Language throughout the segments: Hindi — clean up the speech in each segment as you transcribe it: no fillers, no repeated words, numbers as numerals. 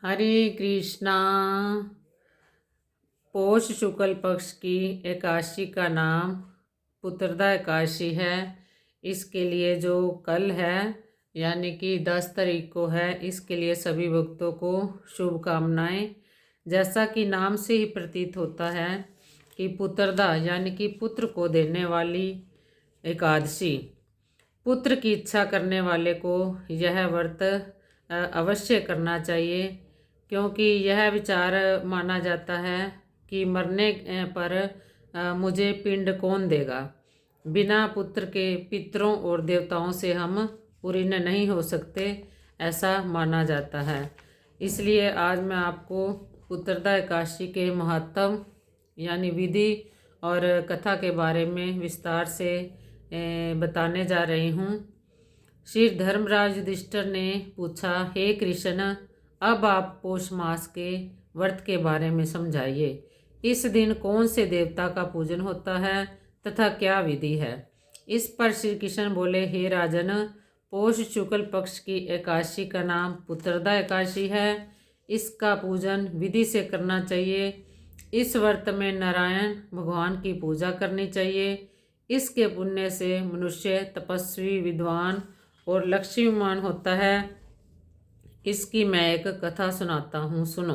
हरे कृष्णा। पौष शुक्ल पक्ष की एकादशी का नाम पुत्रदा एकादशी है। इसके लिए जो कल है यानी कि 10 तारीख को है, इसके लिए सभी भक्तों को शुभकामनाएं। जैसा कि नाम से ही प्रतीत होता है कि पुत्रदा यानी कि पुत्र को देने वाली एकादशी। पुत्र की इच्छा करने वाले को यह व्रत अवश्य करना चाहिए, क्योंकि यह विचार माना जाता है कि मरने पर मुझे पिंड कौन देगा। बिना पुत्र के पितरों और देवताओं से हम पूर्ण नहीं हो सकते, ऐसा माना जाता है। इसलिए आज मैं आपको पुत्रदा एकादशी के महत्व यानी विधि और कथा के बारे में विस्तार से बताने जा रही हूँ। श्री धर्मराज युधिष्ठिर ने पूछा, हे कृष्ण, अब आप पौष मास के व्रत के बारे में समझाइए। इस दिन कौन से देवता का पूजन होता है तथा क्या विधि है। इस पर श्री कृष्ण बोले, हे राजन, पौष शुक्ल पक्ष की एकादशी का नाम पुत्रदा एकादशी है। इसका पूजन विधि से करना चाहिए। इस व्रत में नारायण भगवान की पूजा करनी चाहिए। इसके पुण्य से मनुष्य तपस्वी, विद्वान और लक्ष्मीमान होता है। इसकी मैं एक कथा सुनाता हूँ, सुनो।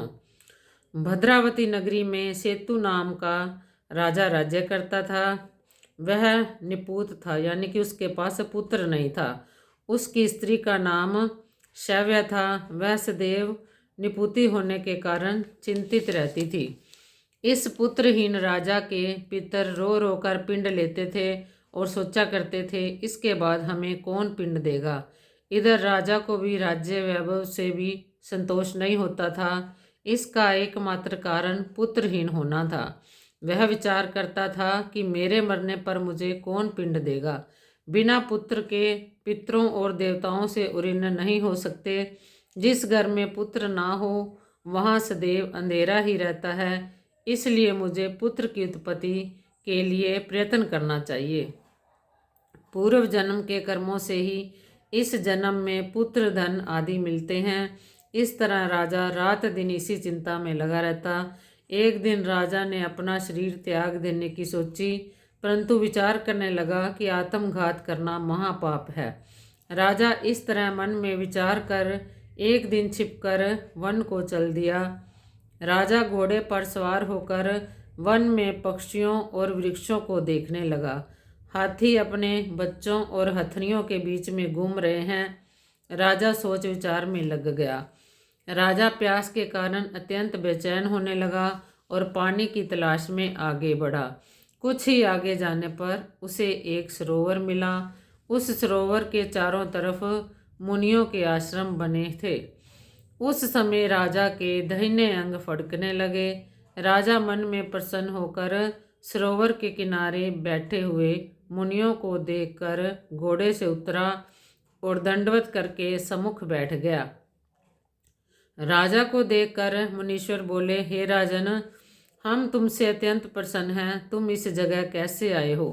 भद्रावती नगरी में सेतु नाम का राजा राज्य करता था। वह निपुत था यानी कि उसके पास पुत्र नहीं था। उसकी स्त्री का नाम शैव्या था। वह सदैव निपुती होने के कारण चिंतित रहती थी। इस पुत्रहीन राजा के पितर रो रो कर पिंड लेते थे और सोचा करते थे, इसके बाद हमें कौन पिंड देगा। इधर राजा को भी राज्य वैभव से भी संतोष नहीं होता था। इसका एकमात्र कारण पुत्रहीन होना था। वह विचार करता था कि मेरे मरने पर मुझे कौन पिंड देगा। बिना पुत्र के पितरों और देवताओं से उरीन नहीं हो सकते। जिस घर में पुत्र ना हो वहाँ सदैव अंधेरा ही रहता है। इसलिए मुझे पुत्र की उत्पत्ति के लिए प्रयत्न करना चाहिए। पूर्व जन्म के कर्मों से ही इस जन्म में पुत्र, धन आदि मिलते हैं। इस तरह राजा रात दिन इसी चिंता में लगा रहता। एक दिन राजा ने अपना शरीर त्याग देने की सोची, परंतु विचार करने लगा कि आत्मघात करना महापाप है। राजा इस तरह मन में विचार कर एक दिन छिपकर वन को चल दिया। राजा घोड़े पर सवार होकर वन में पक्षियों और वृक्षों को देखने लगा। हाथी अपने बच्चों और हथनियों के बीच में घूम रहे हैं। राजा सोच विचार में लग गया। राजा प्यास के कारण अत्यंत बेचैन होने लगा और पानी की तलाश में आगे बढ़ा। कुछ ही आगे जाने पर उसे एक सरोवर मिला। उस सरोवर के चारों तरफ मुनियों के आश्रम बने थे। उस समय राजा के दाहिने अंग फड़कने लगे। राजा मन में प्रसन्न होकर सरोवर के किनारे बैठे हुए मुनियों को देखकर घोड़े से उतरा और दंडवत करके सम्मुख बैठ गया। राजा को देखकर मुनीश्वर बोले, हे राजन, हम तुमसे अत्यंत प्रसन्न हैं। तुम इस जगह कैसे आए हो,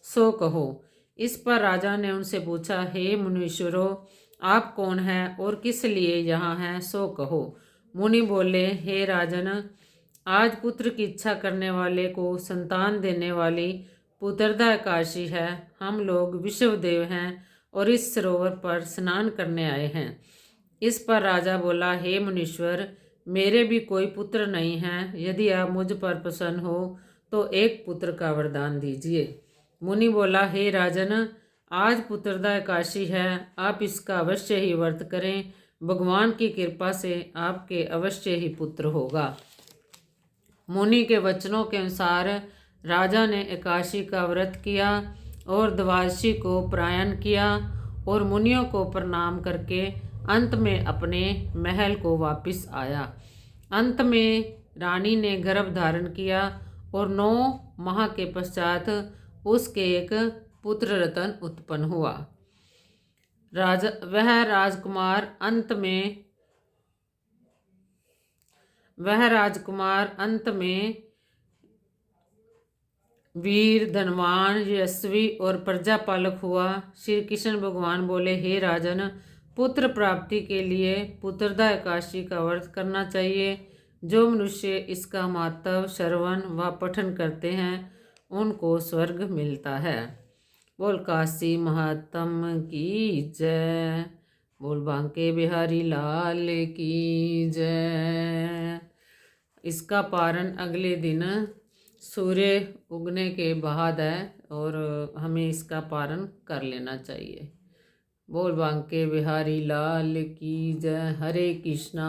सो कहो। इस पर राजा ने उनसे पूछा, हे मुनीश्वरों, आप कौन हैं और किस लिए यहाँ हैं, सो कहो। मुनि बोले, हे राजन, आज पुत्र की इच्छा करने वाले को संतान देने वाली पुत्रदा एकादशी है। हम लोग विश्वदेव हैं और इस सरोवर पर स्नान करने आए हैं। इस पर राजा बोला, हे मुनीश्वर, मेरे भी कोई पुत्र नहीं है। यदि आप मुझ पर प्रसन्न हो तो एक पुत्र का वरदान दीजिए। मुनि बोला, हे राजन, आज पुत्रदा एकादशी है। आप इसका अवश्य ही व्रत करें। भगवान की कृपा से आपके अवश्य ही पुत्र होगा। मुनि के वचनों के अनुसार राजा ने एकादशी का व्रत किया और द्वादशी को प्रयाण किया और मुनियों को प्रणाम करके अंत में अपने महल को वापस आया। अंत में रानी ने गर्भ धारण किया और 9 माह के पश्चात उसके एक पुत्र रतन उत्पन्न हुआ। वह राजकुमार अंत में वीर, धनवान, यशस्वी और प्रजापालक हुआ। श्री कृष्ण भगवान बोले, हे राजन, पुत्र प्राप्ति के लिए पुत्रदा एकादशी का व्रत करना चाहिए। जो मनुष्य इसका महत्व श्रवण व पठन करते हैं उनको स्वर्ग मिलता है। बोल काशी महात्म की जय। बोल बांके बिहारी लाल की जय। इसका पारण अगले दिन सूर्य उगने के बाद है और हमें इसका पारण कर लेना चाहिए। बोल बांके बिहारी लाल की जय। हरे कृष्णा।